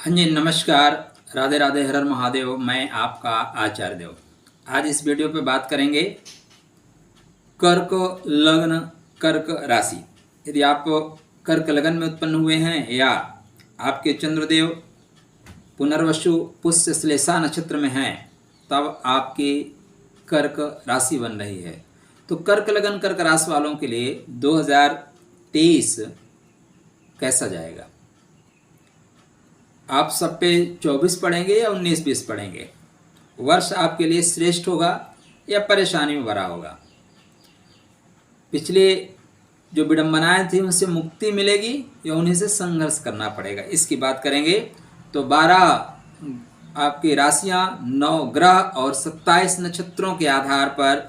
हाँ जी, नमस्कार। राधे राधे, हर हर महादेव। मैं आपका आचार्य देव। आज इस वीडियो पे बात करेंगे कर्क लग्न, कर्क राशि। यदि आप कर्क लगन में उत्पन्न हुए हैं या आपके चंद्रदेव पुनर्वसु पुष्य श्लेषा नक्षत्र में हैं, तब आपकी कर्क राशि बन रही है। तो कर्क लगन, कर्क राशि वालों के लिए 2023 कैसा जाएगा? आप सब पे 24 पढ़ेंगे या 19-20 पढ़ेंगे? वर्ष आपके लिए श्रेष्ठ होगा या परेशानी में भरा होगा? पिछले जो विडंबनाएं थी उनसे मुक्ति मिलेगी या उन्हीं से संघर्ष करना पड़ेगा, इसकी बात करेंगे। तो 12 आपकी राशियां, 9 ग्रह और 27 नक्षत्रों के आधार पर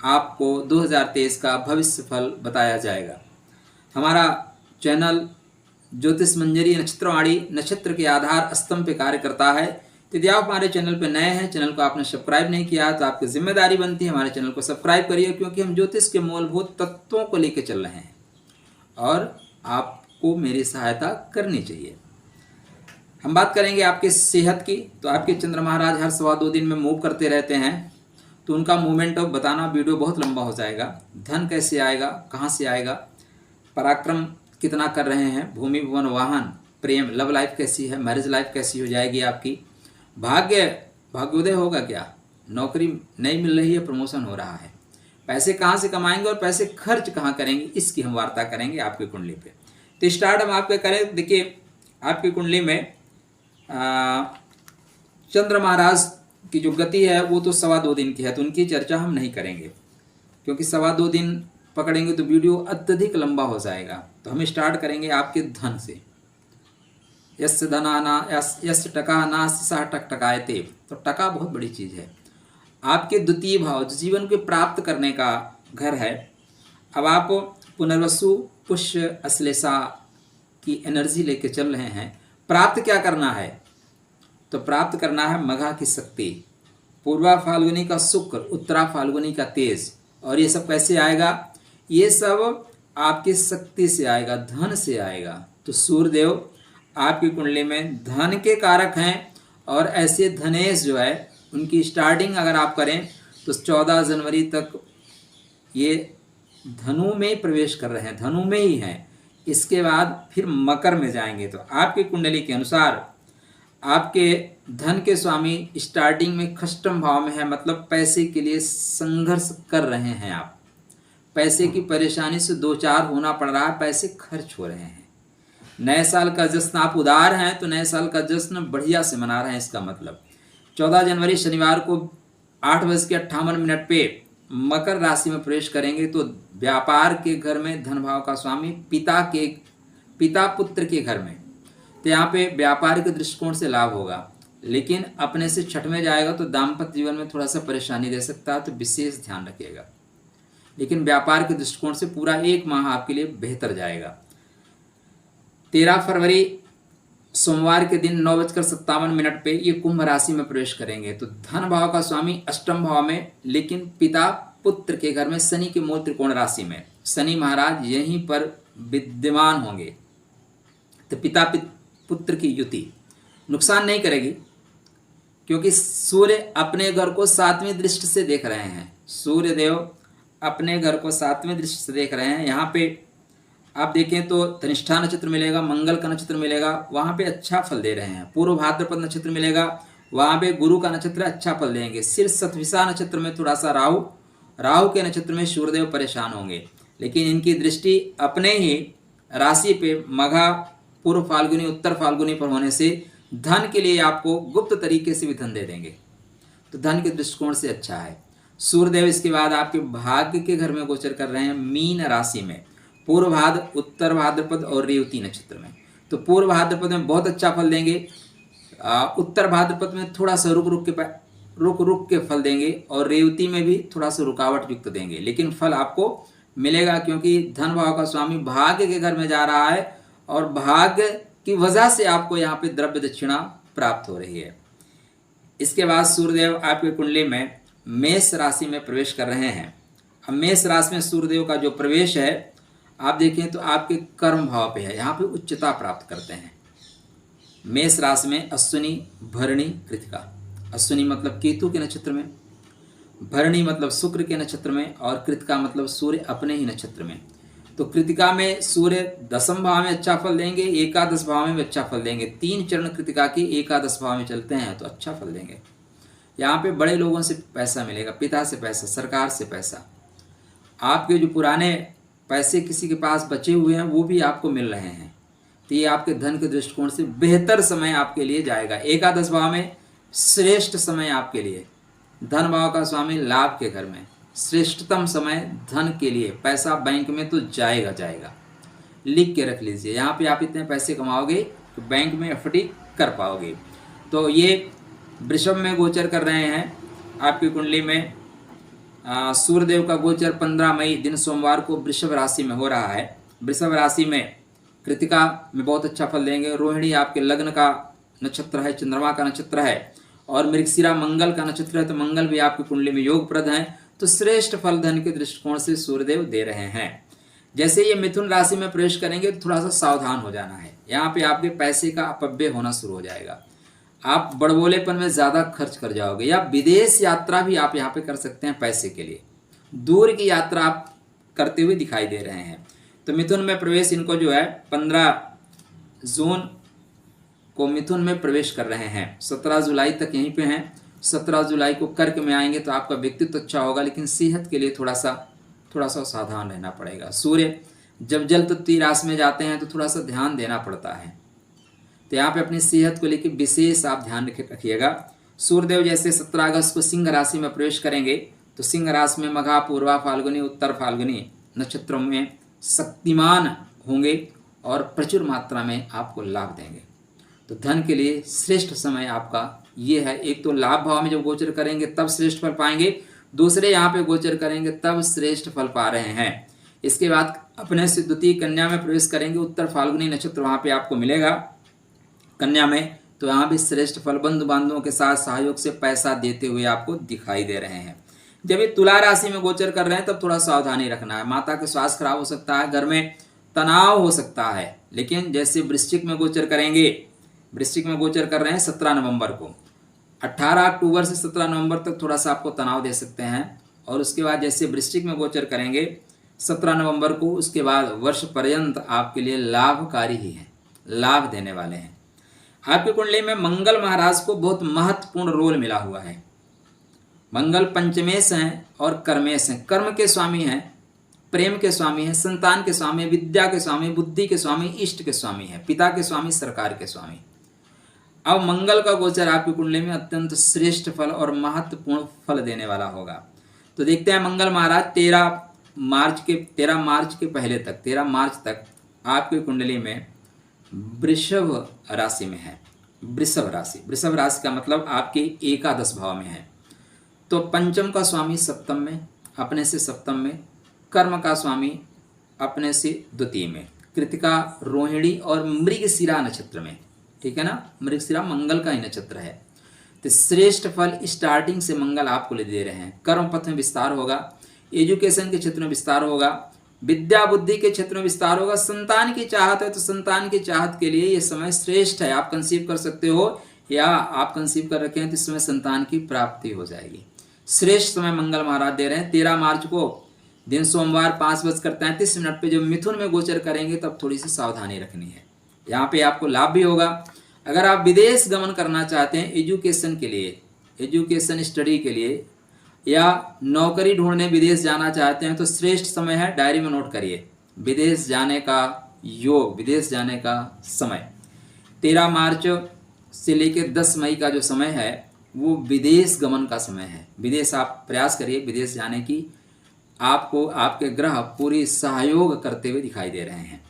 आपको 2023 का भविष्य फल बताया जाएगा। हमारा चैनल ज्योतिष मंजरी नक्षत्रवाणी नक्षत्र के आधार स्तंभ पे कार्य करता है। यदि आप हमारे चैनल पर नए हैं, चैनल को आपने सब्सक्राइब नहीं किया तो आपकी जिम्मेदारी बनती है हमारे चैनल को सब्सक्राइब करिए, क्योंकि हम ज्योतिष के मूलभूत तत्वों को लेकर चल रहे हैं और आपको मेरी सहायता करनी चाहिए। हम बात करेंगे आपकी सेहत की। तो आपके चंद्र महाराज हर 2.25 दिन में मूव करते रहते हैं, तो उनका मूवमेंट ऑफ बताना वीडियो बहुत लंबा हो जाएगा। धन कैसे आएगा, कहाँ से आएगा, पराक्रम कितना कर रहे हैं, भूमि भवन वाहन, प्रेम, लव लाइफ कैसी है, मैरिज लाइफ कैसी हो जाएगी आपकी, भाग्योदय होगा क्या, नौकरी नहीं मिल रही है, प्रमोशन हो रहा है, पैसे कहाँ से कमाएंगे और पैसे खर्च कहाँ करेंगे, इसकी हम वार्ता करेंगे आपकी कुंडली पे। तो स्टार्ट हम आपके करें। देखिए, आपकी कुंडली में चंद्र महाराज की जो गति है वो तो 2.25 दिन की है, तो उनकी चर्चा हम नहीं करेंगे, क्योंकि 2.25 दिन पकड़ेंगे तो वीडियो अत्यधिक लंबा हो जाएगा। तो हम स्टार्ट करेंगे आपके धन से। यस धनाना यस टका ना सा टक टकायते। तो टका बहुत बड़ी चीज़ है। आपके द्वितीय भाव जो जीवन को प्राप्त करने का घर है, अब आप पुनर्वसु पुष्य अश्लेषा की एनर्जी लेके चल रहे हैं। प्राप्त क्या करना है? तो प्राप्त करना है मघा की शक्ति, पूर्वा फाल्गुनी का शुक्र, उत्तरा फाल्गुनी का तेज। और ये सब कैसे आएगा? ये सब आपकी शक्ति से आएगा, धन से आएगा। तो सूर्यदेव आपकी कुंडली में धन के कारक हैं, और ऐसे धनेश जो है उनकी स्टार्टिंग अगर आप करें तो 14 जनवरी तक ये धनु में प्रवेश कर रहे हैं, धनु में ही हैं। इसके बाद फिर मकर में जाएंगे। तो आपकी कुंडली के अनुसार आपके धन के स्वामी स्टार्टिंग में खष्टम भाव में है, मतलब पैसे के लिए संघर्ष कर रहे हैं आप, पैसे की परेशानी से दो चार होना पड़ रहा है, पैसे खर्च हो रहे हैं। नए साल का जश्न, आप उदार हैं तो नए साल का जश्न बढ़िया से मना रहे हैं। इसका मतलब 14 जनवरी शनिवार को 8:58 पे मकर राशि में प्रवेश करेंगे, तो व्यापार के घर में धन भाव का स्वामी पिता पुत्र के घर में, तो यहाँ पे व्यापार के दृष्टिकोण से लाभ होगा, लेकिन अपने से छठ में जाएगा तो दाम्पत्य जीवन में थोड़ा सा परेशानी दे सकता है, तो विशेष ध्यान रखिएगा। लेकिन व्यापार के दृष्टिकोण से पूरा 1 माह आपके लिए बेहतर जाएगा। 13 फरवरी सोमवार के दिन 9:57 पे ये कुंभ राशि में प्रवेश करेंगे, तो धन भाव का स्वामी अष्टम भाव में, लेकिन पिता पुत्र के घर में, शनि के मूल त्रिकोण राशि में। शनि महाराज यहीं पर विद्यमान होंगे, तो पिता पुत्र की युति नुकसान नहीं करेगी, क्योंकि सूर्य अपने घर को 7वीं दृष्टि से देख रहे हैं। सूर्य देव अपने घर को 7वीं दृष्टि से देख रहे हैं। यहाँ पे आप देखें तो धनिष्ठा नक्षत्र मिलेगा, मंगल का नक्षत्र मिलेगा, वहाँ पे अच्छा फल दे रहे हैं। पूर्व भाद्रपद नक्षत्र मिलेगा, वहाँ पे गुरु का नक्षत्र अच्छा फल देंगे। सिर शतभिषा नक्षत्र में थोड़ा सा राहु के नक्षत्र में सूर्यदेव परेशान होंगे, लेकिन इनकी दृष्टि अपने ही राशि पे मघा, पूर्व फाल्गुनी, उत्तर फाल्गुनी पर होने से धन के लिए आपको गुप्त तरीके से भी धन दे देंगे, तो धन के दृष्टिकोण से अच्छा है। सूर्यदेव इसके बाद आपके भाग्य के घर में गोचर कर रहे हैं, मीन राशि में, पूर्व भाद्र, उत्तर भाद्रपद और रेवती नक्षत्र में। तो पूर्व भाद्रपद में बहुत अच्छा फल देंगे, उत्तर भाद्रपद में थोड़ा सा रुक के फल देंगे, और रेवती में भी थोड़ा सा रुकावट युक्त देंगे, लेकिन फल आपको मिलेगा, क्योंकि धन भाव का स्वामी भाग्य के घर में जा रहा है, और भाग्य की वजह से आपको यहाँ पे द्रव्य दक्षिणा प्राप्त हो रही है। इसके बाद सूर्यदेव आपकी कुंडली में मेष राशि में प्रवेश कर रहे हैं। अब मेष राशि में सूर्यदेव का जो प्रवेश है, आप देखें तो आपके कर्म भाव पे है, यहाँ पे उच्चता प्राप्त करते हैं। मेष राशि में अश्विनी, भरणी, कृतिका। अश्विनी मतलब केतु के नक्षत्र में, भरणी मतलब शुक्र के नक्षत्र में, और कृतिका मतलब सूर्य अपने ही नक्षत्र में। तो कृतिका में सूर्य 10वें भाव में अच्छा फल देंगे, एकादश भाव में भी अच्छा फल देंगे। 3 चरण कृतिका के एकादश भाव में चलते हैं तो अच्छा फल देंगे। यहाँ पे बड़े लोगों से पैसा मिलेगा, पिता से पैसा, सरकार से पैसा। आपके जो पुराने पैसे किसी के पास बचे हुए हैं वो भी आपको मिल रहे हैं। तो ये आपके धन के दृष्टिकोण से बेहतर समय आपके लिए जाएगा। एकादश भाव में श्रेष्ठ समय आपके लिए, धन भाव का स्वामी लाभ के घर में, श्रेष्ठतम समय धन के लिए। पैसा बैंक में तो जाएगा जाएगा, लिख के रख लीजिए। यहाँ पे आप इतने पैसे कमाओगे तो बैंक में एफडी कर पाओगे। तो ये वृषभ में गोचर कर रहे हैं। आपकी कुंडली में सूर्यदेव का गोचर 15 मई दिन सोमवार को वृषभ राशि में हो रहा है। वृषभ राशि में कृतिका में बहुत अच्छा फल देंगे। रोहिणी आपके लग्न का नक्षत्र है, चंद्रमा का नक्षत्र है, और मृगशिरा मंगल का नक्षत्र है, तो मंगल भी आपकी कुंडली में योगप्रद है। तो श्रेष्ठ फल धन के दृष्टिकोण से सूर्यदेव दे रहे हैं। जैसे ये मिथुन राशि में प्रवेश करेंगे तो थोड़ा सा सावधान हो जाना है। यहाँ पे आपके पैसे का अपव्यय होना शुरू हो जाएगा। आप बड़बोलेपन में ज़्यादा खर्च कर जाओगे, या विदेश यात्रा भी आप यहाँ पे कर सकते हैं पैसे के लिए। दूर की यात्रा आप करते हुए दिखाई दे रहे हैं। तो मिथुन में प्रवेश इनको जो है 15 जून को मिथुन में प्रवेश कर रहे हैं। 17 जुलाई तक यहीं पे हैं। 17 जुलाई को कर्क में आएंगे तो आपका व्यक्तित्व अच्छा होगा, लेकिन सेहत के लिए थोड़ा सा सावधान रहना पड़ेगा। सूर्य जब जल तत्व राशि में जाते हैं तो थोड़ा सा ध्यान देना पड़ता है। तो यहाँ पे अपनी सेहत को लेकर विशेष आप ध्यान रखिएगा। सूर्यदेव जैसे 17 अगस्त को सिंह राशि में प्रवेश करेंगे तो सिंह राशि में मघा, पूर्वा फाल्गुनी, उत्तर फाल्गुनी नक्षत्रों में शक्तिमान होंगे और प्रचुर मात्रा में आपको लाभ देंगे। तो धन के लिए श्रेष्ठ समय आपका ये है। एक तो लाभ भाव में जब गोचर करेंगे तब श्रेष्ठ फल पाएंगे, दूसरे यहाँ पे गोचर करेंगे तब श्रेष्ठ फल पा रहे हैं। इसके बाद अपने से द्वितीय कन्या में प्रवेश करेंगे, उत्तर फाल्गुनी नक्षत्र वहाँ पे आपको मिलेगा कन्या में, तो यहाँ भी श्रेष्ठ फल बंधु बांधवों के साथ सहयोग से पैसा देते हुए आपको दिखाई दे रहे हैं। जब ये तुला राशि में गोचर कर रहे हैं तब थोड़ा सावधानी रखना है। माता का स्वास्थ्य खराब हो सकता है, घर में तनाव हो सकता है। लेकिन जैसे वृश्चिक में गोचर करेंगे, वृश्चिक में गोचर कर रहे हैं 17 नवंबर को, 18 अक्टूबर से 17 नवंबर तक थोड़ा सा आपको तनाव दे सकते हैं। और उसके बाद जैसे वृश्चिक में गोचर करेंगे 17 नवंबर को, उसके बाद वर्ष पर्यंत आपके लिए लाभकारी ही है, लाभ देने वाले हैं। आपकी कुंडली में मंगल महाराज को बहुत महत्वपूर्ण रोल मिला हुआ है। मंगल पंचमेश हैं और कर्मेश हैं। कर्म के स्वामी हैं, प्रेम के स्वामी हैं, संतान के स्वामी, विद्या के स्वामी, बुद्धि के स्वामी, इष्ट के स्वामी हैं, पिता के स्वामी, सरकार के स्वामी। अब मंगल का गोचर आपकी कुंडली में अत्यंत श्रेष्ठ फल और महत्वपूर्ण फल देने वाला होगा। तो देखते हैं मंगल महाराज 13 मार्च के पहले तक, 13 मार्च तक आपकी कुंडली में वृषभ राशि में है। वृषभ राशि का मतलब आपके एकादश भाव में है। तो पंचम का स्वामी सप्तम में, अपने से सप्तम में, कर्म का स्वामी अपने से द्वितीय में, कृतिका, रोहिणी और मृगशिरा नक्षत्र में, ठीक है ना। मृगशिरा मंगल का ही नक्षत्र है। तो श्रेष्ठ फल स्टार्टिंग से मंगल आपको ले दे रहे हैं। कर्म पथ में विस्तार होगा, एजुकेशन के क्षेत्र में विस्तार होगा, विद्या बुद्धि के क्षेत्र में विस्तार होगा। संतान की चाहत है तो संतान की चाहत के लिए ये समय श्रेष्ठ है। आप कंसीव कर सकते हो, या आप कंसीव कर रखे हैं तो इस समय संतान की प्राप्ति हो जाएगी। श्रेष्ठ समय मंगल महाराज दे रहे हैं। 13 मार्च को दिन सोमवार 5:33 पे जब मिथुन में गोचर करेंगे तब थोड़ी सी सावधानी रखनी है। यहाँ पे आपको लाभ भी होगा। अगर आप विदेश गमन करना चाहते हैं एजुकेशन के लिए, एजुकेशन स्टडी के लिए, या नौकरी ढूंढने विदेश जाना चाहते हैं तो श्रेष्ठ समय है। डायरी में नोट करिए, विदेश जाने का योग, विदेश जाने का समय 13 मार्च से लेकर 10 मई का जो समय है वो विदेश गमन का समय है। विदेश आप प्रयास करिए विदेश जाने की, आपको आपके ग्रह पूरी सहयोग करते हुए दिखाई दे रहे हैं।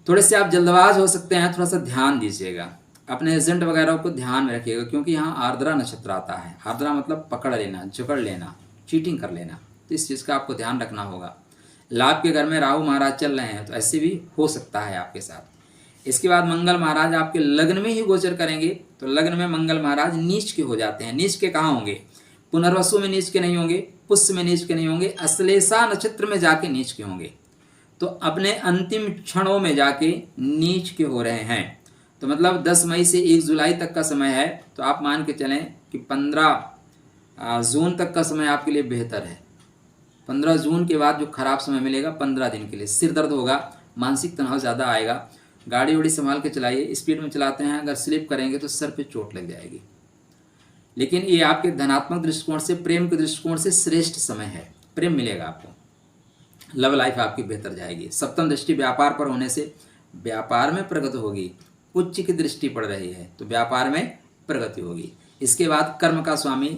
थोड़े से आप जल्दबाज हो सकते हैं, थोड़ा सा ध्यान दीजिएगा, अपने एजेंट वगैरह को ध्यान में रखिएगा, क्योंकि यहाँ आर्द्रा नक्षत्र आता है। आर्द्रा मतलब पकड़ लेना, जकड़ लेना, चीटिंग कर लेना, तो इस चीज़ का आपको ध्यान रखना होगा। लाभ के घर में राहु महाराज चल रहे हैं तो ऐसे भी हो सकता है आपके साथ। इसके बाद मंगल महाराज आपके लग्न में ही गोचर करेंगे, तो लग्न में मंगल महाराज नीच के हो जाते हैं। नीच के कहाँ होंगे? पुनर्वसु में नीच के नहीं होंगे, पुष्य में नीच के नहीं होंगे, अश्लेषा नक्षत्र में जाके नीच के होंगे। तो अपने अंतिम क्षणों में जाके नीच के हो रहे हैं। तो मतलब 10 मई से 1 जुलाई तक का समय है, तो आप मान के चलें कि 15 जून तक का समय आपके लिए बेहतर है। 15 जून के बाद जो खराब समय मिलेगा 15 दिन के लिए। सिर दर्द होगा, मानसिक तनाव ज़्यादा आएगा, गाड़ी वाड़ी संभाल के चलाइए, स्पीड में चलाते हैं, अगर स्लिप करेंगे तो सर पे चोट लग जाएगी। लेकिन ये आपके धनात्मक दृष्टिकोण से, प्रेम के दृष्टिकोण से श्रेष्ठ समय है, प्रेम मिलेगा आपको, लव लाइफ आपकी बेहतर जाएगी। सप्तम दृष्टि व्यापार पर होने से व्यापार में प्रगति होगी। उच्च की दृष्टि पड़ रही है तो व्यापार में प्रगति होगी। इसके बाद कर्म का स्वामी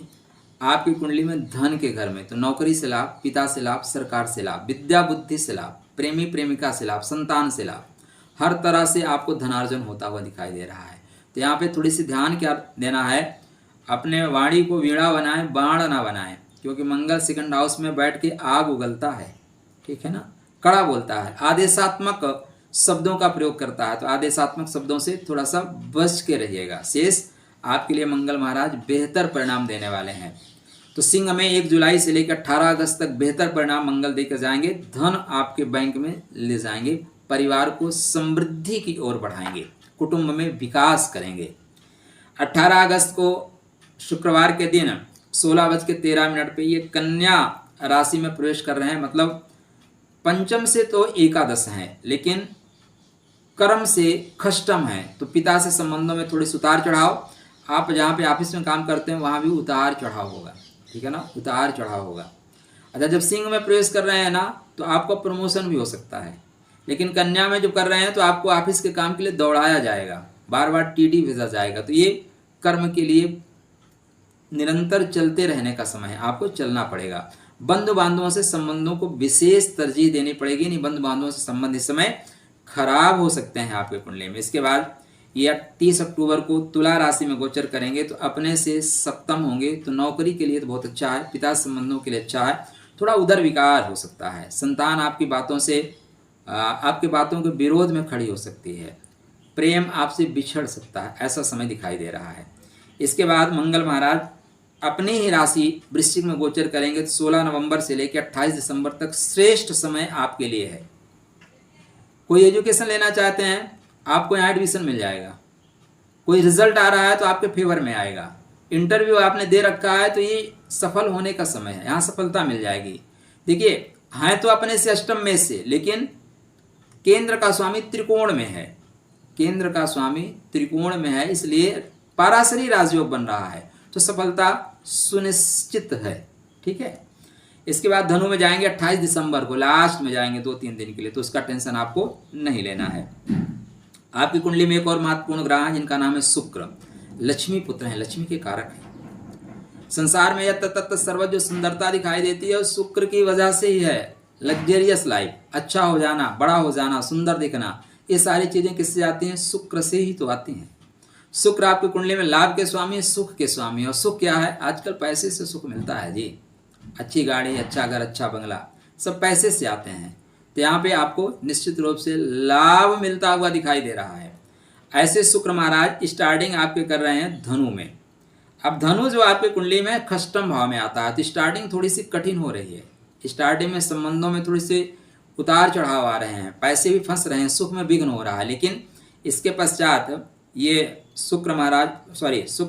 आपकी कुंडली में धन के घर में, तो नौकरी से लाभ, पिता से लाभ, सरकार से लाभ, विद्या बुद्धि से लाभ, प्रेमी प्रेमिका से लाभ, संतान से लाभ, हर तरह से आपको धनार्जन होता हुआ दिखाई दे रहा है। तो यहाँ पे थोड़ी सी ध्यान क्या देना है, अपने वाणी को वीणा बनाएं, बाण ना बनाएं, क्योंकि मंगल सेकंड हाउस में बैठ के आग उगलता है, ठीक है ना, कड़ा बोलता है, आदेशात्मक शब्दों का प्रयोग करता है, तो आदेशात्मक शब्दों से थोड़ा सा बच के रहिएगा। शेष आपके लिए मंगल महाराज बेहतर परिणाम देने वाले हैं। तो सिंह में 1 जुलाई से लेकर 18 अगस्त तक बेहतर परिणाम मंगल देकर जाएंगे। धन आपके बैंक में ले जाएंगे, परिवार को समृद्धि की ओर बढ़ाएंगे, कुटुंब में विकास करेंगे। 18 अगस्त को शुक्रवार के दिन 16:13 पे ये कन्या राशि में प्रवेश कर रहे हैं। मतलब पंचम से तो एकादश है, लेकिन कर्म से खष्टम है, तो पिता से संबंधों में थोड़ी उतार चढ़ाव। आप जहाँ पे ऑफिस में काम करते हैं वहाँ भी उतार चढ़ाव होगा, ठीक है ना, उतार चढ़ाव होगा। अच्छा, जब सिंह में प्रवेश कर रहे हैं ना, तो आपका प्रमोशन भी हो सकता है। लेकिन कन्या में जो कर रहे हैं तो आपको ऑफिस के काम के लिए दौड़ाया जाएगा, बार बार टीडी भेजा जाएगा। तो ये कर्म के लिए निरंतर चलते रहने का समय है, आपको चलना पड़ेगा। बंधु बांधवों से संबंधों को विशेष तरजीह देनी पड़ेगी, नहीं बंधु बांधवों से संबंधित समय खराब हो सकते हैं आपके कुंडली में। इसके बाद ये 30 अक्टूबर को तुला राशि में गोचर करेंगे, तो अपने से सप्तम होंगे, तो नौकरी के लिए तो बहुत अच्छा है, पिता संबंधों के लिए अच्छा है, थोड़ा उदर विकार हो सकता है, संतान आपकी बातों से आपके बातों के विरोध में खड़ी हो सकती है, प्रेम आपसे बिछड़ सकता है, ऐसा समय दिखाई दे रहा है। इसके बाद मंगल महाराज अपनी ही राशि वृश्चिक में गोचर करेंगे, तो 16 नवंबर से लेकर 28 दिसंबर तक श्रेष्ठ समय आपके लिए है। कोई एजुकेशन लेना चाहते हैं, आपको यहाँ एडमिशन मिल जाएगा। कोई रिजल्ट आ रहा है तो आपके फेवर में आएगा। इंटरव्यू आपने दे रखा है तो ये सफल होने का समय है, यहाँ सफलता मिल जाएगी। देखिए, है तो अपने से अष्टम में से, लेकिन केंद्र का स्वामी त्रिकोण में है, केंद्र का स्वामी त्रिकोण में है, इसलिए पाराशरी राजयोग बन रहा है, तो सफलता सुनिश्चित है, ठीक है। इसके बाद धनु में जाएंगे 28 दिसंबर को, लास्ट में जाएंगे 2-3 दिन के लिए, तो उसका टेंशन आपको नहीं लेना है। आपकी कुंडली में एक और महत्वपूर्ण ग्रह है जिनका नाम है शुक्र, लक्ष्मी पुत्र है, लक्ष्मी के कारक है। संसार में यत्र तत्र सर्व जो सुंदरता दिखाई देती है शुक्र की वजह से ही है। लग्जरियस लाइफ, अच्छा हो जाना, बड़ा हो जाना, सुंदर दिखना, ये सारी चीजें किससे आती हैं? शुक्र से ही तो आती हैं। शुक्र आपकी कुंडली में लाभ के स्वामी, सुख के स्वामी। और सुख क्या है? आजकल पैसे से सुख मिलता है जी, अच्छी गाड़ी, अच्छा घर, अच्छा बंगला, सब पैसे से आते हैं। तो यहाँ पे आपको निश्चित रूप से लाभ मिलता हुआ दिखाई दे रहा है। ऐसे शुक्र महाराज स्टार्टिंग आपके कर रहे हैं धनु में। अब धनु जो आपकी कुंडली में खष्टम भाव में आता है, तो स्टार्टिंग थोड़ी सी कठिन हो रही है। स्टार्टिंग में संबंधों में थोड़ी सी उतार चढ़ाव आ रहे हैं, पैसे भी फंस रहे हैं, सुख में विघ्न हो रहा है। लेकिन इसके पश्चात ये शुक्र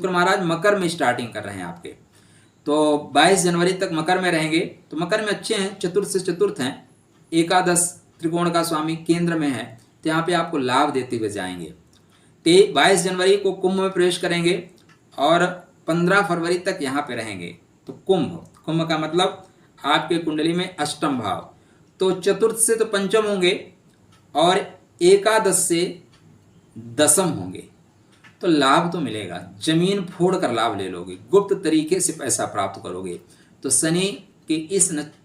महाराज मकर में स्टार्टिंग कर रहे हैं आपके, तो 22 जनवरी तक मकर में रहेंगे। तो मकर में अच्छे हैं, चतुर्थ से चतुर्थ हैं, एकादश त्रिकोण का स्वामी केंद्र में है, तो यहाँ पे आपको लाभ देते हुए जाएंगे। 22 जनवरी को कुंभ में प्रवेश करेंगे और 15 फरवरी तक यहाँ पे रहेंगे। तो कुंभ का मतलब आपके कुंडली में अष्टम भाव, तो चतुर्थ से तो पंचम होंगे और एकादश से दसम होंगे, तो लाभ तो मिलेगा, जमीन फोड़ कर लाभ ले लोगे, गुप्त तरीके से पैसा प्राप्त करोगे। तो शनि के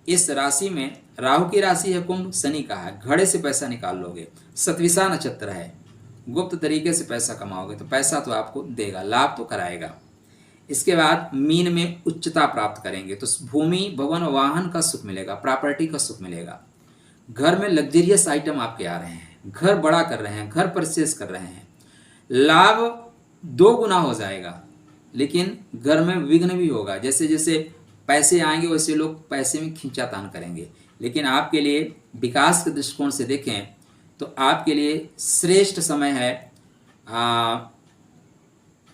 इस राशि में, राहु की राशि है कुंभ, शनि का है, घड़े से पैसा निकाल लोगे, सतविसा नक्षत्र है, गुप्त तरीके से पैसा कमाओगे, तो पैसा तो आपको देगा, लाभ तो कराएगा। इसके बाद मीन में उच्चता प्राप्त करेंगे, तो भूमि भवन वाहन का सुख मिलेगा, प्रॉपर्टी का सुख मिलेगा। घर में लग्जरियस आइटम आपके आ रहे हैं, घर बड़ा कर रहे हैं, घर परचेज कर रहे हैं, लाभ 2 गुना हो जाएगा। लेकिन घर में विघ्न भी होगा, जैसे जैसे पैसे आएंगे वैसे लोग पैसे में खींचातान करेंगे। लेकिन आपके लिए विकास के दृष्टिकोण से देखें तो आपके लिए श्रेष्ठ समय है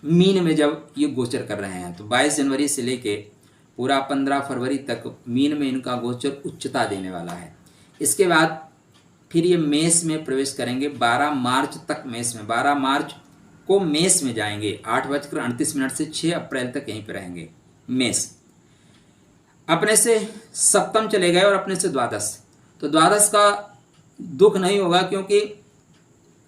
मीन में जब ये गोचर कर रहे हैं, तो 22 जनवरी से लेके पूरा 15 फरवरी तक मीन में इनका गोचर उच्चता देने वाला है। इसके बाद फिर ये मेष में प्रवेश करेंगे 12 मार्च तक। मेष में 12 मार्च को मेष में जाएंगे, 8:38 से 6 अप्रैल तक यहीं पे रहेंगे। मेष अपने से सप्तम चले गए और अपने से द्वादश, तो द्वादश का दुख नहीं होगा क्योंकि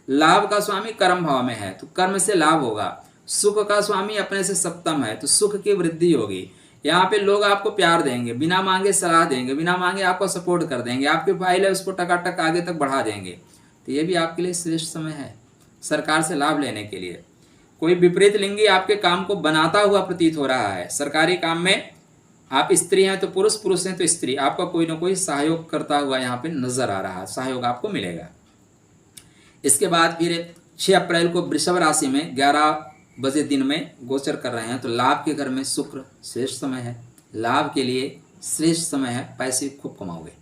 लाभ का स्वामी कर्म भाव में है, तो कर्म से लाभ होगा। सुख का स्वामी अपने से सप्तम है, तो सुख की वृद्धि होगी। यहाँ पे लोग आपको प्यार देंगे, बिना मांगे सलाह देंगे, बिना मांगे आपको सपोर्ट कर देंगे, आपकी फाइल है उसको टकाटक आगे तक बढ़ा देंगे। तो ये भी आपके लिए श्रेष्ठ समय है सरकार से लाभ लेने के लिए। कोई विपरीत लिंगी आपके काम को बनाता हुआ प्रतीत हो रहा है। सरकारी काम में आप स्त्री हैं तो पुरुष, पुरुष हैं तो स्त्री, आपका कोई ना कोई सहयोग करता हुआ यहाँ पे नजर आ रहा है, सहयोग आपको मिलेगा। इसके बाद फिर 6 अप्रैल को वृषभ राशि में 11 बजे दिन में गोचर कर रहे हैं, तो लाभ के घर में शुक्र श्रेष्ठ समय है, लाभ के लिए श्रेष्ठ समय है। पैसे खूब कमाओगे,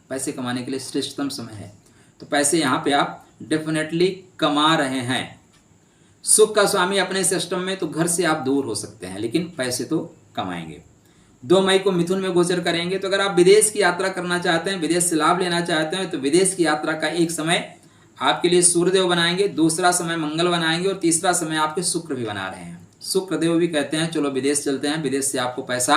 पैसे कमाने के लिए श्रेष्ठतम समय है, तो पैसे यहाँ पे आप डेफिनेटली कमा रहे हैं। सुख का स्वामी अपने से अष्टम में, तो घर से आप दूर हो सकते हैं लेकिन पैसे तो कमाएंगे। 2 मई को मिथुन में गोचर करेंगे, तो अगर आप विदेश की यात्रा करना चाहते हैं, विदेश से लाभ लेना चाहते हैं, तो विदेश की यात्रा का एक समय आपके लिए सूर्यदेव बनाएंगे, दूसरा समय मंगल बनाएंगे और तीसरा समय आपके शुक्र भी बना रहे हैं। शुक्रदेव भी कहते हैं चलो विदेश चलते हैं, विदेश से आपको पैसा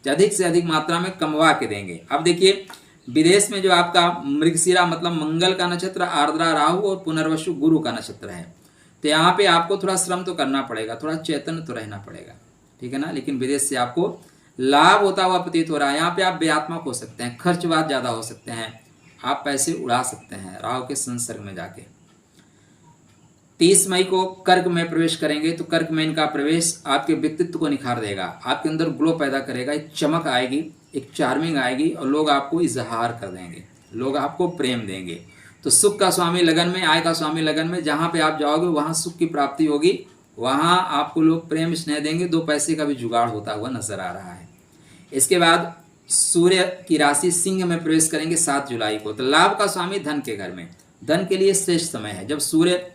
अधिक से अधिक मात्रा में कमवा के देंगे। अब देखिए विदेश में जो आपका मृगशिरा मतलब मंगल का नक्षत्र, आर्द्रा राहु और पुनर्वसु गुरु का नक्षत्र है, तो यहाँ पे आपको थोड़ा श्रम तो करना पड़ेगा, थोड़ा चेतन तो रहना पड़ेगा, ठीक है ना। लेकिन विदेश से आपको लाभ होता हुआ प्रतीत हो रहा है। यहाँ पे आप बेआत्मक हो सकते हैं, खर्चवाद ज्यादा हो सकते हैं, आप पैसे उड़ा सकते हैं राहु के संसर्ग में जाके। 30 मई को कर्क में प्रवेश करेंगे, तो कर्क में इनका प्रवेश आपके व्यक्तित्व को निखार देगा, आपके अंदर ग्लो पैदा करेगा, एक चमक आएगी, एक चार्मिंग आएगी और लोग आपको इजहार कर देंगे, लोग आपको प्रेम देंगे। तो सुख का स्वामी लगन में, आय का स्वामी लगन में, जहां पे आप जाओगे वहां सुख की प्राप्ति होगी, वहां आपको लोग प्रेम स्नेह देंगे, 2 पैसे का भी जुगाड़ होता हुआ नजर आ रहा है। इसके बाद सूर्य की राशि सिंह में प्रवेश करेंगे 7 जुलाई को, तो लाभ का स्वामी धन के घर में, धन के लिए श्रेष्ठ समय है। जब सूर्य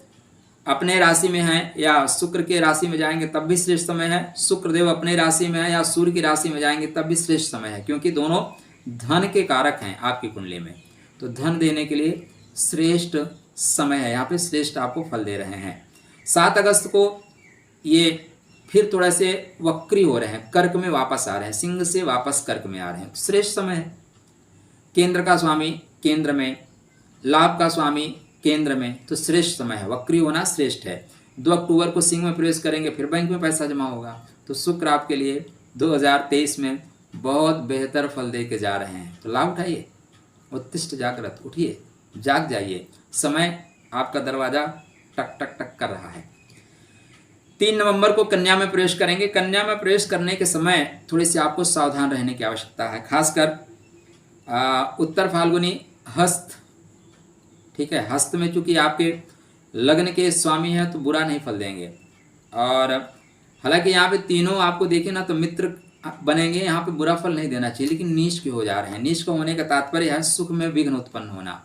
अपने राशि में है या शुक्र के राशि में जाएंगे तब भी श्रेष्ठ समय है, शुक्रदेव अपने राशि में है या सूर्य की राशि में जाएंगे तब भी श्रेष्ठ समय है, क्योंकि दोनों धन के कारक हैं आपकी कुंडली में, तो धन देने के लिए श्रेष्ठ समय है। यहाँ पे श्रेष्ठ आपको फल दे रहे हैं। 7 अगस्त को ये फिर थोड़ा से वक्री हो रहे हैं, कर्क में वापस आ रहे हैं, सिंह से वापस कर्क में आ रहे हैं, श्रेष्ठ समय है। केंद्र का स्वामी केंद्र में, लाभ का स्वामी केंद्र में, तो श्रेष्ठ समय है, वक्री होना श्रेष्ठ है। 2 अक्टूबर को सिंह में प्रवेश करेंगे, फिर बैंक में पैसा जमा होगा, तो शुक्र आपके लिए 2023 में बहुत बेहतर फल दे के जा रहे हैं, तो लाभ उठाइए, उत्तिष्ठ जागृत, उठिए, जाग जाइए, समय आपका दरवाजा टक टक टक कर रहा है। 3 नवंबर को कन्या में प्रवेश करेंगे। कन्या में प्रवेश करने के समय थोड़ी सी आपको सावधान रहने की आवश्यकता है, खासकर उत्तर फाल्गुनी हस्त, ठीक है, हस्त में चूंकि आपके लग्न के स्वामी हैं तो बुरा नहीं फल देंगे। और हालांकि यहाँ पे तीनों आपको देखें ना तो मित्र बनेंगे, यहाँ पे बुरा फल नहीं देना चाहिए, लेकिन नीच के हो जा रहे हैं। नीच का होने का तात्पर्य है सुख में विघ्न उत्पन्न होना,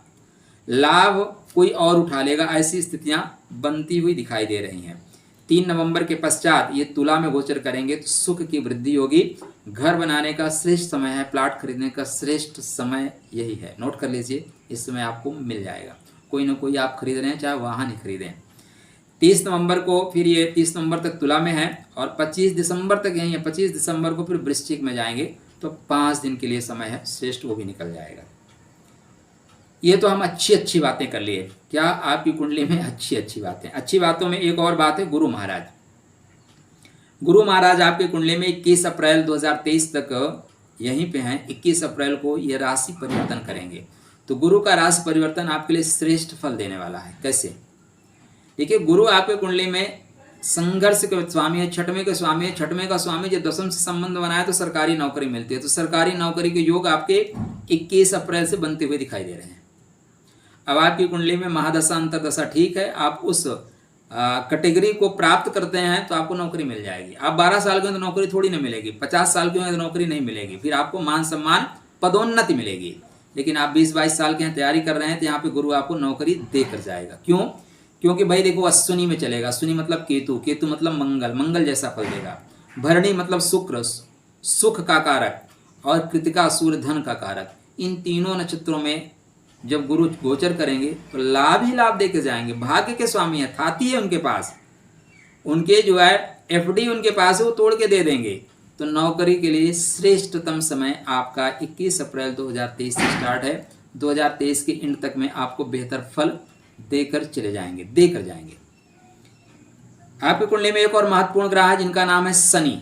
लाभ कोई और उठा लेगा, ऐसी स्थितियां बनती हुई दिखाई दे रही हैं। 3 नवंबर के पश्चात ये तुला में गोचर करेंगे तो सुख की वृद्धि होगी, घर बनाने का श्रेष्ठ समय है, प्लाट खरीदने का श्रेष्ठ समय यही है, नोट कर लीजिए, इस समय आपको मिल जाएगा। कोई ना कोई आप खरीद रहे हैं, चाहे वाहन ही खरीदें। 30 नवंबर को फिर ये 30 नवंबर तक तुला में है और 25 दिसंबर तक यही है। 25 दिसंबर को फिर वृश्चिक में जाएंगे, तो 5 दिन के लिए समय है, श्रेष्ठ वो भी निकल जाएगा। ये तो हम अच्छी बातें कर लिए, क्या आपकी कुंडली में अच्छी बातें। अच्छी बातों में एक और बात है, गुरु महाराज। गुरु महाराज आपकी कुंडली में 21 अप्रैल 2023 तक यहीं पे हैं। 21 अप्रैल को ये राशि परिवर्तन करेंगे, तो गुरु का राशि परिवर्तन आपके लिए श्रेष्ठ फल देने वाला है। कैसे? देखिए, गुरु आपके कुंडली में संघर्ष के स्वामी है, छठवें के स्वामी है। छठवें का स्वामी जब दशम से संबंध बनाए तो सरकारी नौकरी मिलती है, तो सरकारी नौकरी के योग आपके 21 अप्रैल से बनते हुए दिखाई दे रहे हैं। अब आपकी कुंडली में महादशा अंतरदशा ठीक है, आप उस कैटेगरी को प्राप्त करते हैं तो आपको नौकरी मिल जाएगी। आप 12 साल के हो तो नौकरी थोड़ी नहीं मिलेगी, 50 साल के हो तो नौकरी नहीं मिलेगी, फिर आपको मान सम्मान पदोन्नति मिलेगी। लेकिन आप 20-22 साल के हैं, तैयारी कर रहे हैं, तो यहाँ पे गुरु आपको नौकरी देकर जाएगा। क्यों? क्योंकि भाई देखो अश्विनी में चलेगा, अश्विनी मतलब केतु, केतु मतलब मंगल, मंगल जैसा फल देगा। भरणी मतलब शुक्र, सुख का कारक, और कृतिका सूर्य धन का कारक। इन तीनों नक्षत्रों में जब गुरु गोचर करेंगे तो लाभ ही लाभ देके जाएंगे। भाग्य के स्वामी है, थाती है उनके पास, उनके जो है एफडी उनके पास है, वो तोड़ के दे देंगे। तो नौकरी के लिए श्रेष्ठतम समय आपका 21 अप्रैल 2023 से स्टार्ट है। 2023 के एंड तक में आपको बेहतर फल देकर चले जाएंगे, देकर जाएंगे। आपकी कुंडली में एक और महत्वपूर्ण ग्रह है जिनका नाम है शनि।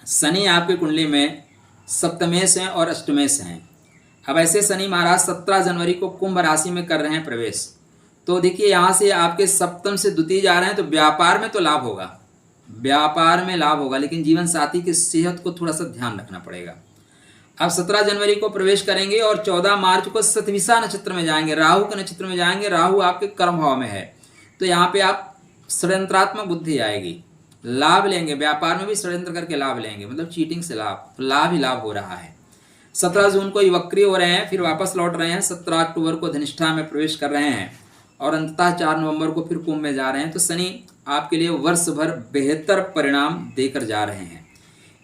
शनि आपकी कुंडली में सप्तमेश हैं और अष्टमेश हैं। अब ऐसे शनि महाराज 17 जनवरी को कुंभ राशि में कर रहे हैं प्रवेश। तो देखिए यहाँ से आपके सप्तम से द्वितीय जा रहे हैं, तो व्यापार में तो लाभ होगा, व्यापार में लाभ होगा, लेकिन जीवन साथी की सेहत को थोड़ा सा ध्यान रखना पड़ेगा। अब 17 जनवरी को प्रवेश करेंगे और 14 मार्च को शतभिषा नक्षत्र में जाएंगे, राहु के नक्षत्र में जाएंगे। राहु आपके कर्म भाव में है, तो यहाँ पे आप षड्यंत्रात्मक बुद्धि आएगी, लाभ लेंगे, व्यापार में भी षड्यंत्र करके लाभ लेंगे, मतलब चीटिंग से लाभ, तो लाभ ही लाभ हो रहा है। 17 जून को ये वक्री हो रहे हैं, फिर वापस लौट रहे हैं। 17 अक्टूबर को धनिष्ठा में प्रवेश कर रहे हैं और अंततः 4 नवंबर को फिर कुंभ में जा रहे हैं। तो शनि आपके लिए वर्ष भर बेहतर परिणाम देकर जा रहे हैं।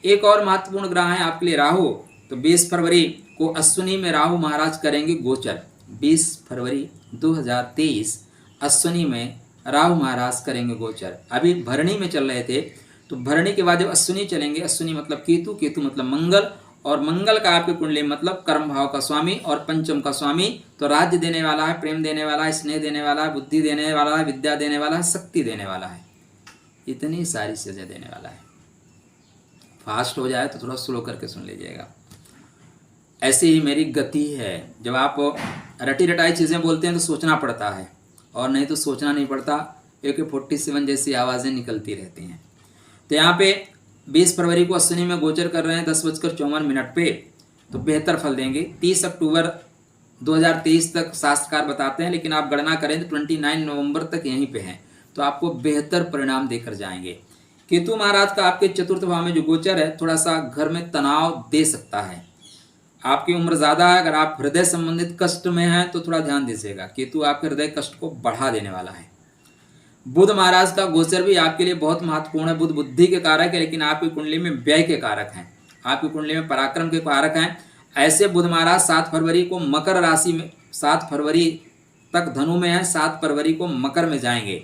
एक और महत्वपूर्ण ग्रह है आपके लिए राहु। तो 20 फरवरी को अश्विनी में राहु महाराज करेंगे गोचर। 20 फरवरी 2023 अश्विनी में राहु महाराज करेंगे गोचर। अभी भरणी में चल रहे थे, तो भरणी के बाद जब अश्विनी चलेंगे, अश्विनी मतलब केतु, केतु मतलब मंगल, और मंगल का आपके कुंडली मतलब कर्म भाव का स्वामी और पंचम का स्वामी। तो राज्य देने वाला है, प्रेम देने वाला है, स्नेह देने वाला है, बुद्धि देने वाला है, विद्या देने वाला है, शक्ति देने वाला है, इतनी सारी चीजें देने वाला है। फास्ट हो जाए तो थोड़ा स्लो करके सुन लीजिएगा। ऐसी ही मेरी गति है, जब आप रटी रटाई चीजें बोलते हैं तो सोचना पड़ता है, और नहीं तो सोचना नहीं पड़ता, AK-47 जैसी आवाजें निकलती रहती हैं। तो यहाँ पे 20 फरवरी को अश्विनी में गोचर कर रहे हैं 10:54 पे, तो बेहतर फल देंगे। 30 अक्टूबर 2023 तक शास्त्रकार बताते हैं, लेकिन आप गणना करें तो 29 नवंबर तक यहीं पे हैं, तो आपको बेहतर परिणाम देकर जाएंगे। केतु महाराज का आपके चतुर्थ भाव में जो गोचर है, थोड़ा सा घर में तनाव दे सकता है। आपकी उम्र ज़्यादा है, अगर आप हृदय संबंधित कष्ट में हैं तो थोड़ा ध्यान दीजिएगा, केतु आपके हृदय कष्ट को बढ़ा देने वाला है। बुध महाराज का गोचर भी आपके लिए बहुत महत्वपूर्ण है। बुध बुद्धि के कारक है, लेकिन आपकी कुंडली में व्यय के कारक हैं, आपकी कुंडली में पराक्रम के कारक हैं। ऐसे बुध महाराज 7 फरवरी को मकर राशि में, 7 फरवरी तक धनु में है, 7 फरवरी को मकर में जाएंगे।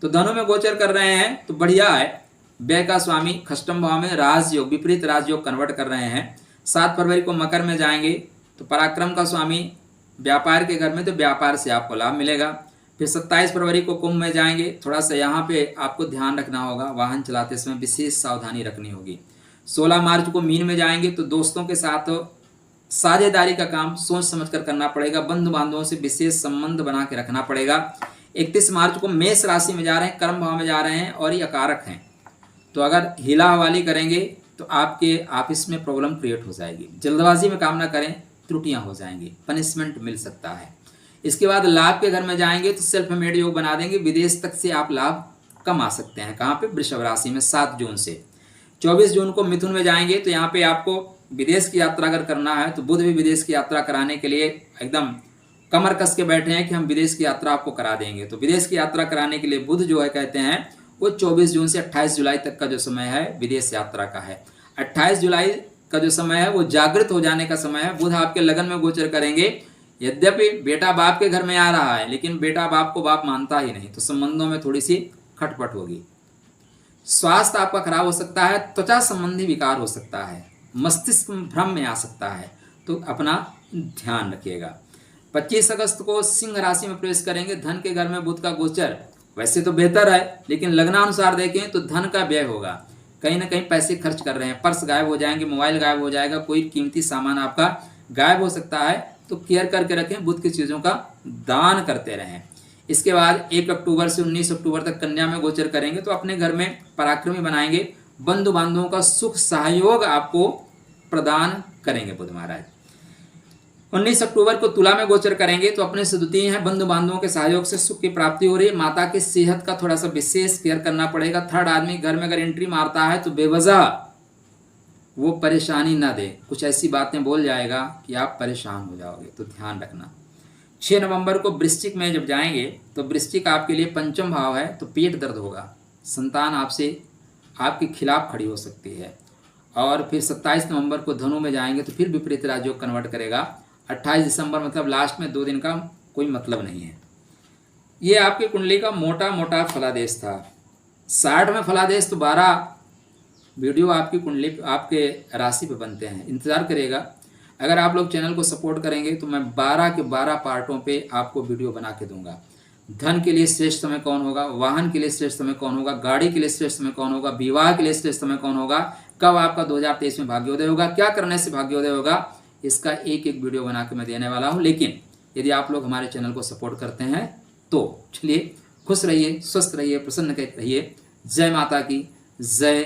तो धनु में गोचर कर रहे हैं तो बढ़िया है। व्यय का स्वामी खष्टम भाव में राजयोग, विपरीत राजयोग कन्वर्ट कर रहे हैं। 7 फरवरी को मकर में जाएंगे तो पराक्रम का स्वामी व्यापार के घर में, तो व्यापार से आपको लाभ मिलेगा। फिर 27 फरवरी को कुंभ में जाएंगे। थोड़ा सा यहाँ पे आपको ध्यान रखना होगा, वाहन चलाते समय विशेष सावधानी रखनी होगी। 16 मार्च को मीन में जाएंगे तो दोस्तों के साथ साझेदारी का काम सोच समझ कर करना पड़ेगा, बंधु बांधवों से विशेष संबंध बना के रखना पड़ेगा। 31 मार्च को मेष राशि में जा रहे हैं, कर्म भाव में जा रहे हैं और ये अकारक हैं, तो अगर हिला हवाली करेंगे तो आपके ऑफिस में प्रॉब्लम क्रिएट हो जाएगी। जल्दबाजी में काम ना करें, त्रुटियां हो जाएंगी, पनिशमेंट मिल सकता है। इसके बाद लाभ के घर में जाएंगे तो सेल्फ मेड योग बना देंगे, विदेश तक से आप लाभ कमा सकते हैं। कहाँ पे? वृषभ राशि में 7 जून से। 24 जून को मिथुन में जाएंगे तो यहाँ पे आपको विदेश की यात्रा अगर करना है तो बुध भी विदेश की यात्रा कराने के लिए एकदम कमर कस के बैठे हैं कि हम विदेश की यात्रा आपको करा देंगे। तो विदेश की यात्रा कराने के लिए बुध जो है कहते हैं वो 24 जून से 28 जुलाई तक का जो समय है विदेश यात्रा का है। 28 जुलाई का जो समय है वो जागृत हो जाने का समय है। बुध आपके लगन में गोचर करेंगे। यद्यपि बेटा बाप के घर में आ रहा है, लेकिन बेटा बाप को बाप मानता ही नहीं, तो संबंधों में थोड़ी सी खटपट होगी। स्वास्थ्य आपका खराब हो सकता है, त्वचा संबंधी विकार हो सकता है, मस्तिष्क भ्रम में आ सकता है, तो अपना ध्यान रखिएगा। 25 अगस्त को सिंह राशि में प्रवेश करेंगे। धन के घर में बुध का गोचर वैसे तो बेहतर है, लेकिन लग्नानुसार देखें तो धन का व्यय होगा। कहीं ना कहीं पैसे खर्च कर रहे हैं, पर्स गायब हो जाएंगे, मोबाइल गायब हो जाएगा, कोई कीमती सामान आपका गायब हो सकता है, तो केयर करके रखें। बुध की चीज़ों का दान करते रहें। इसके बाद 1 अक्टूबर से 19 अक्टूबर तक कन्या में गोचर करेंगे तो अपने घर में पराक्रमी बनाएंगे, बंधु बांधवों का सुख सहयोग आपको प्रदान करेंगे बुध महाराज। 19 अक्टूबर को तुला में गोचर करेंगे तो अपने से द्वितीय हैं, बंधु बांधवों के सहयोग से सुख की प्राप्ति हो रही है। माता की सेहत का थोड़ा सा विशेष केयर करना पड़ेगा। थर्ड आदमी घर में अगर एंट्री मारता है तो बेवजह वो परेशानी ना दे, कुछ ऐसी बातें बोल जाएगा कि आप परेशान हो जाओगे, तो ध्यान रखना। 6 नवंबर को वृश्चिक में जब जाएंगे तो वृश्चिक आपके लिए पंचम भाव है, तो पेट दर्द होगा, संतान आपसे आपके खिलाफ खड़ी हो सकती है। और फिर 27 नवंबर को धनु में जाएंगे तो फिर विपरीत राजयोग कन्वर्ट करेगा। 28 दिसंबर मतलब लास्ट में 2 दिन का कोई मतलब नहीं है। ये आपकी कुंडली का मोटा मोटा फलादेश था। 60 में फलादेश तो 12 वीडियो आपकी कुंडली आपके राशि पे बनते हैं, इंतज़ार करिएगा। अगर आप लोग चैनल को सपोर्ट करेंगे तो मैं 12 के 12 पार्टों पे आपको वीडियो बना के दूंगा। धन के लिए श्रेष्ठ समय कौन होगा, वाहन के लिए श्रेष्ठ समय कौन होगा, गाड़ी के लिए श्रेष्ठ समय कौन होगा, विवाह के लिए श्रेष्ठ समय कौन होगा, कब आपका 2023 में भाग्योदय होगा, क्या करने से भाग्योदय होगा, इसका एक एक वीडियो बना के मैं देने वाला हूँ। लेकिन यदि आप लोग हमारे चैनल को सपोर्ट करते हैं तो चलिए, खुश रहिए, स्वस्थ रहिए, प्रसन्न रहिए। जय माता की, जय